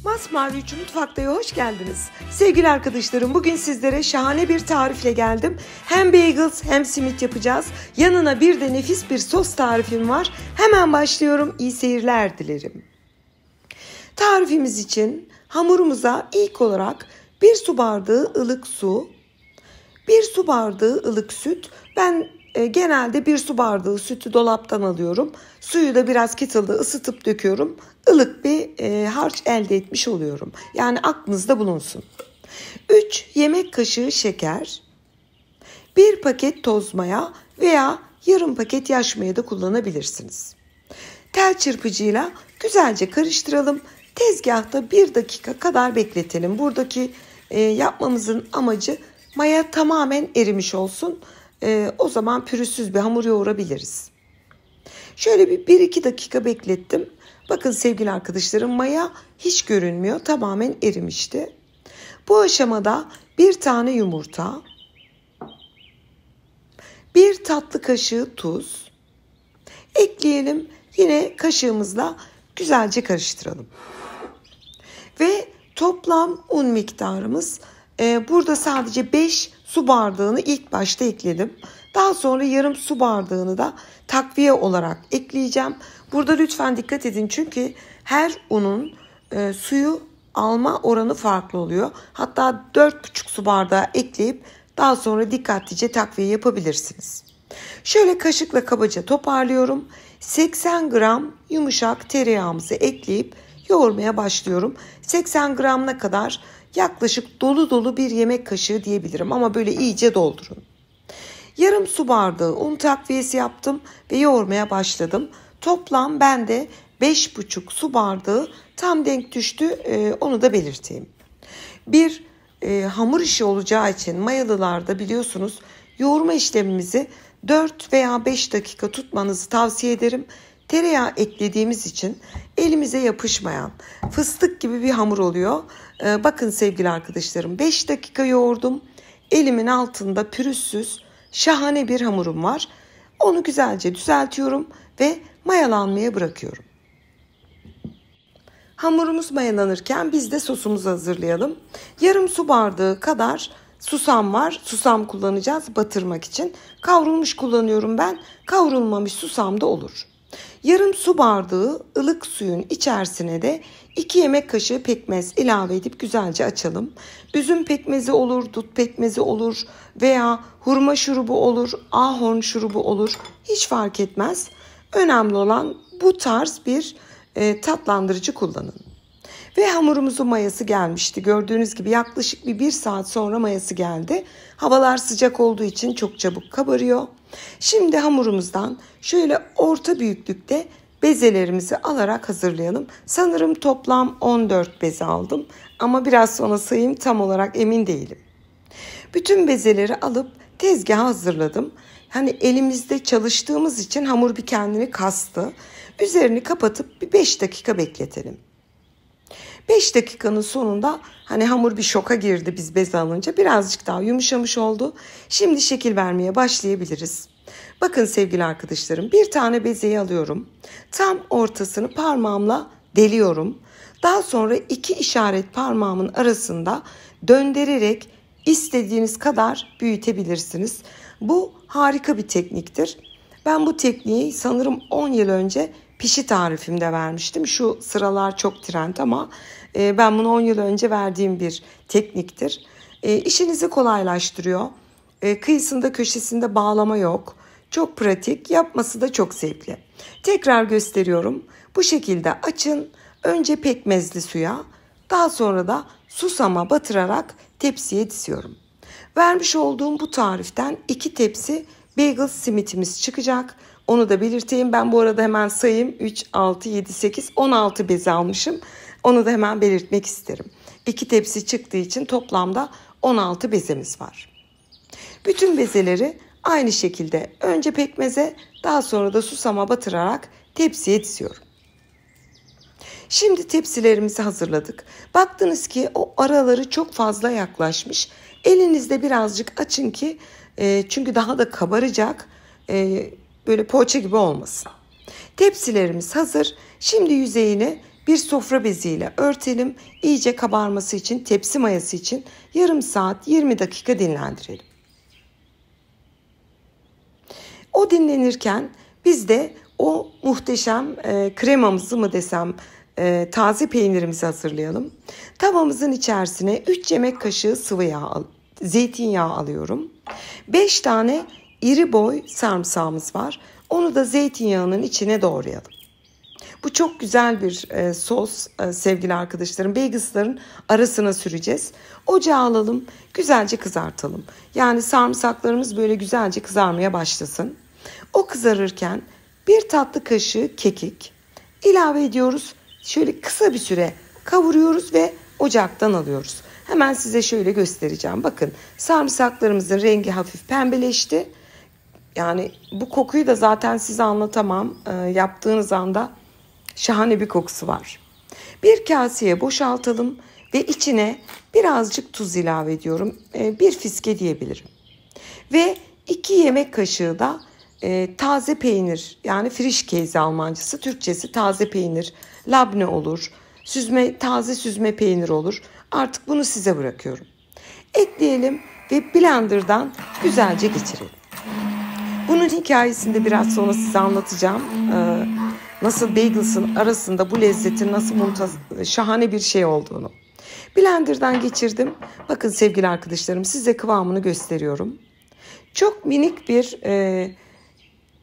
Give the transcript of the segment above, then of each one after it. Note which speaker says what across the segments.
Speaker 1: Masmavi 3 Mutfakta'ya hoş geldiniz. Sevgili arkadaşlarım, bugün sizlere şahane bir tarifle geldim. Hem bagels hem simit yapacağız. Yanına bir de nefis bir sos tarifim var. Hemen başlıyorum. İyi seyirler dilerim. Tarifimiz için hamurumuza ilk olarak 1 su bardağı ılık su, 1 su bardağı ılık süt. Ben genelde 1 su bardağı sütü dolaptan alıyorum. Suyu da biraz kettle'da ısıtıp döküyorum. Ilık bir harç elde etmiş oluyorum. Yani aklınızda bulunsun. 3 yemek kaşığı şeker, 1 paket toz maya veya yarım paket yaş maya da kullanabilirsiniz. Tel çırpıcıyla güzelce karıştıralım. Tezgahta 1 dakika kadar bekletelim. Buradaki yapmamızın amacı maya tamamen erimiş olsun. O zaman pürüzsüz bir hamur yoğurabiliriz. Şöyle bir 1-2 dakika beklettim. Bakın sevgili arkadaşlarım, maya hiç görünmüyor. Tamamen erimişti. Bu aşamada 1 tane yumurta, 1 tatlı kaşığı tuz ekleyelim. Yine kaşığımızla güzelce karıştıralım. Ve toplam un miktarımız burada sadece 5 su bardağını ilk başta ekledim. Daha sonra yarım su bardağını da takviye olarak ekleyeceğim. Burada lütfen dikkat edin, çünkü her unun suyu alma oranı farklı oluyor. Hatta 4,5 su bardağı ekleyip daha sonra dikkatlice takviye yapabilirsiniz. Şöyle kaşıkla kabaca toparlıyorum. 80 gram yumuşak tereyağımızı ekleyip yoğurmaya başlıyorum. 80 gramına kadar yaklaşık dolu dolu bir yemek kaşığı diyebilirim, ama böyle iyice doldurun. Yarım su bardağı un takviyesi yaptım ve yoğurmaya başladım. Toplam bende 5,5 su bardağı tam denk düştü, onu da belirteyim. Bir hamur işi olacağı için mayalılarda biliyorsunuz yoğurma işlemimizi 4 veya 5 dakika tutmanızı tavsiye ederim. Tereyağı eklediğimiz için elimize yapışmayan fıstık gibi bir hamur oluyor. Bakın sevgili arkadaşlarım, 5 dakika yoğurdum. Elimin altında pürüzsüz şahane bir hamurum var. Onu güzelce düzeltiyorum ve mayalanmaya bırakıyorum. Hamurumuz mayalanırken biz de sosumuzu hazırlayalım. Yarım su bardağı kadar susam var. Susam kullanacağız batırmak için. Kavrulmuş kullanıyorum ben. Kavrulmamış susam da olur. Yarım su bardağı ılık suyun içerisine de 2 yemek kaşığı pekmez ilave edip güzelce açalım. Üzüm pekmezi olur, dut pekmezi olur veya hurma şurubu olur, ahorn şurubu olur. Hiç fark etmez. Önemli olan bu tarz bir tatlandırıcı kullanın. Ve hamurumuzun mayası gelmişti. Gördüğünüz gibi yaklaşık bir 1 saat sonra mayası geldi. Havalar sıcak olduğu için çok çabuk kabarıyor. Şimdi hamurumuzdan şöyle orta büyüklükte bezelerimizi alarak hazırlayalım. Sanırım toplam 14 beze aldım. Ama biraz sonra sayayım, tam olarak emin değilim. Bütün bezeleri alıp tezgaha hazırladım. Hani elimizde çalıştığımız için hamur bir kendini kastı. Üzerini kapatıp bir 5 dakika bekletelim. 5 dakikanın sonunda hani hamur bir şoka girdi biz beze alınca. Birazcık daha yumuşamış oldu. Şimdi şekil vermeye başlayabiliriz. Bakın sevgili arkadaşlarım, bir tane bezeyi alıyorum. Tam ortasını parmağımla deliyorum. Daha sonra 2 işaret parmağımın arasında döndürerek istediğiniz kadar büyütebilirsiniz. Bu harika bir tekniktir. Ben bu tekniği sanırım 10 yıl önce pişi tarifimde vermiştim. Şu sıralar çok trend ama ben bunu 10 yıl önce verdiğim bir tekniktir. İşinizi kolaylaştırıyor. Kıyısında köşesinde bağlama yok. Çok pratik, yapması da çok zevkli. Tekrar gösteriyorum. Bu şekilde açın. Önce pekmezli suya, daha sonra da susama batırarak tepsiye diziyorum. Vermiş olduğum bu tariften 2 tepsi bagel simitimiz çıkacak. Onu da belirteyim. Ben bu arada hemen sayayım. 3, 6, 7, 8, 16 beze almışım. Onu da hemen belirtmek isterim. 2 tepsi çıktığı için toplamda 16 bezemiz var. Bütün bezeleri aynı şekilde önce pekmeze, daha sonra da susama batırarak tepsiye diziyorum. Şimdi tepsilerimizi hazırladık. Baktınız ki o araları çok fazla yaklaşmış. Elinizde birazcık açın ki çünkü daha da kabaracak. Böyle poğaça gibi olmasın. Tepsilerimiz hazır. Şimdi yüzeyine bir sofra beziyle örtelim. İyice kabarması için, tepsi mayası için yarım saat 20 dakika dinlendirelim. O dinlenirken biz de o muhteşem kremamızı mı desem, taze peynirimizi hazırlayalım. Tavamızın içerisine 3 yemek kaşığı sıvı yağ, zeytinyağı alıyorum. 5 tane iri boy sarımsağımız var. Onu da zeytinyağının içine doğrayalım. Bu çok güzel bir sos sevgili arkadaşlarım. Bagels'ların arasına süreceğiz. Ocağa alalım, güzelce kızartalım. Yani sarımsaklarımız böyle güzelce kızarmaya başlasın. O kızarırken bir tatlı kaşığı kekik ilave ediyoruz. Şöyle kısa bir süre kavuruyoruz ve ocaktan alıyoruz. Hemen size şöyle göstereceğim. Bakın, sarımsaklarımızın rengi hafif pembeleşti. Yani bu kokuyu da zaten size anlatamam. Yaptığınız anda şahane bir kokusu var. Bir kaseye boşaltalım ve içine birazcık tuz ilave ediyorum. Bir fiske diyebilirim. Ve 2 yemek kaşığı da taze peynir, yani Frischkäse Almancası, Türkçesi taze peynir, labne olur, taze süzme peynir olur. Artık bunu size bırakıyorum. Ekleyelim ve blenderdan güzelce geçirelim. Bunun hikayesini de biraz sonra size anlatacağım. Nasıl bagels'ın arasında bu lezzetin nasıl şahane bir şey olduğunu. Blenderdan geçirdim. Bakın sevgili arkadaşlarım, size kıvamını gösteriyorum. Çok minik bir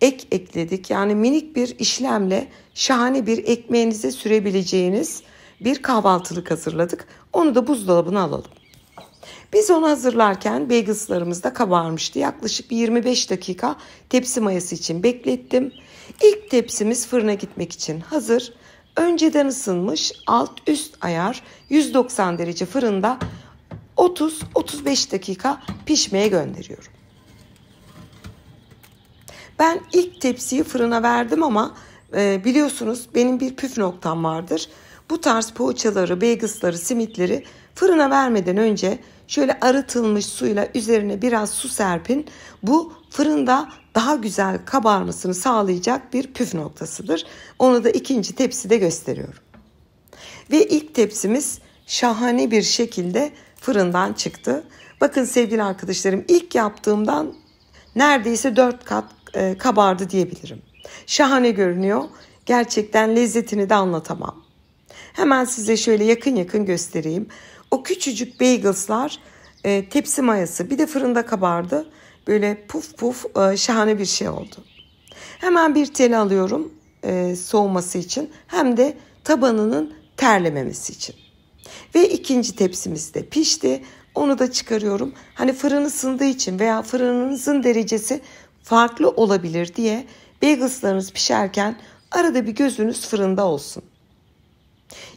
Speaker 1: ek ekledik. Yani minik bir işlemle şahane bir ekmeğinize sürebileceğiniz bir kahvaltılık hazırladık. Onu da buzdolabına alalım. Biz onu hazırlarken bagels'larımız da kabarmıştı. Yaklaşık 25 dakika tepsi mayası için beklettim. İlk tepsimiz fırına gitmek için hazır. Önceden ısınmış alt üst ayar 190 derece fırında 30-35 dakika pişmeye gönderiyorum. Ben ilk tepsiyi fırına verdim ama biliyorsunuz benim bir püf noktam vardır. Bu tarz poğaçaları, bagels'ları, simitleri fırına vermeden önce şöyle arıtılmış suyla üzerine biraz su serpin. Bu fırında daha güzel kabarmasını sağlayacak bir püf noktasıdır. Onu da ikinci tepside gösteriyorum. Ve ilk tepsimiz şahane bir şekilde fırından çıktı. Bakın sevgili arkadaşlarım, ilk yaptığımdan neredeyse 4 kat kabardı diyebilirim. Şahane görünüyor. Gerçekten lezzetini de anlatamam. Hemen size şöyle yakın göstereyim. O küçücük bagels'lar tepsi mayası bir de fırında kabardı. Böyle puf puf şahane bir şey oldu. Hemen bir tel alıyorum soğuması için, hem de tabanının terlememesi için. Ve ikinci tepsimiz de pişti. Onu da çıkarıyorum. Hani fırın ısındığı için veya fırınınızın derecesi farklı olabilir diye bagels'larınız pişerken arada bir gözünüz fırında olsun.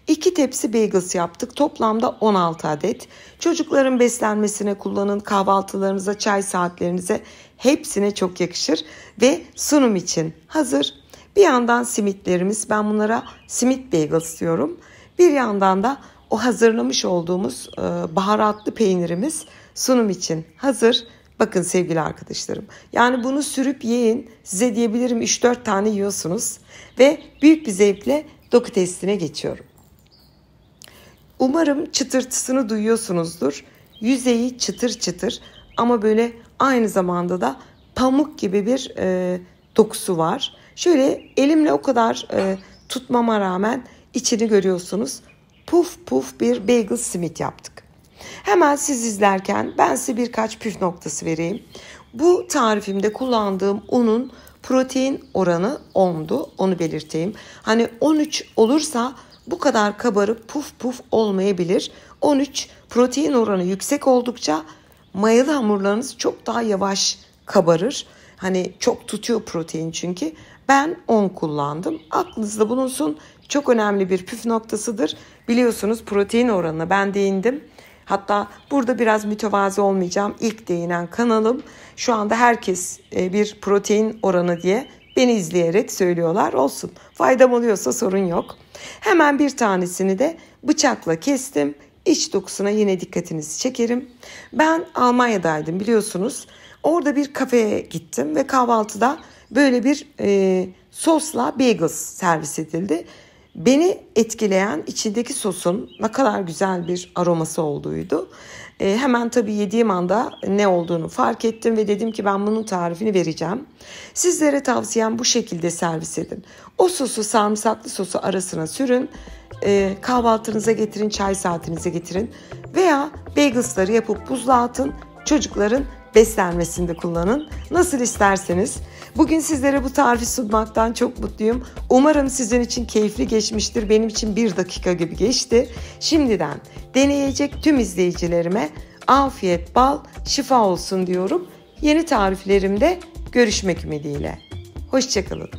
Speaker 1: 2 tepsi bagels yaptık. Toplamda 16 adet. Çocukların beslenmesine kullanın, kahvaltılarınıza, çay saatlerinize, hepsine çok yakışır. Ve sunum için hazır. Bir yandan simitlerimiz, ben bunlara simit bagels diyorum. Bir yandan da o hazırlamış olduğumuz baharatlı peynirimiz sunum için hazır. Bakın sevgili arkadaşlarım, yani bunu sürüp yiyin, size diyebilirim 3-4 tane yiyorsunuz ve büyük bir zevkle doku testine geçiyorum. Umarım çıtırtısını duyuyorsunuzdur. Yüzeyi çıtır çıtır ama böyle aynı zamanda da pamuk gibi bir dokusu var. Şöyle elimle o kadar tutmama rağmen içini görüyorsunuz. Puf puf bir bagel simit yaptık. Hemen siz izlerken ben size birkaç püf noktası vereyim. Bu tarifimde kullandığım unun protein oranı 10'du. Onu belirteyim. Hani 13 olursa bu kadar kabarıp puf puf olmayabilir. 13 protein oranı yüksek oldukça mayalı hamurlarınız çok daha yavaş kabarır. Hani çok tutuyor protein çünkü. Ben 10 kullandım. Aklınızda bulunsun. Çok önemli bir püf noktasıdır. Biliyorsunuz protein oranına ben değindim. Hatta burada biraz mütevazı olmayacağım. İlk değinen kanalım. Şu anda herkes bir protein oranı diye beni izleyerek söylüyorlar. Olsun. Faydam oluyorsa sorun yok. Hemen bir tanesini de bıçakla kestim. İç dokusuna yine dikkatinizi çekerim. Ben Almanya'daydım biliyorsunuz. Orada bir kafeye gittim ve kahvaltıda böyle bir sosla bagels servis edildi. Beni etkileyen içindeki sosun ne kadar güzel bir aroması olduğuydu. Hemen tabii yediğim anda ne olduğunu fark ettim ve dedim ki ben bunun tarifini vereceğim. Sizlere tavsiyem bu şekilde servis edin. O sosu sarımsaklı sosu arasına sürün. Kahvaltınıza getirin, çay saatinize getirin. Veya bagels'ları yapıp buzluğa atın. Çocukların beslenmesinde kullanın. Nasıl isterseniz. Bugün sizlere bu tarifi sunmaktan çok mutluyum. Umarım sizin için keyifli geçmiştir. Benim için 1 dakika gibi geçti. Şimdiden deneyecek tüm izleyicilerime afiyet, bal, şifa olsun diyorum. Yeni tariflerimde görüşmek ümidiyle. Hoşça kalın.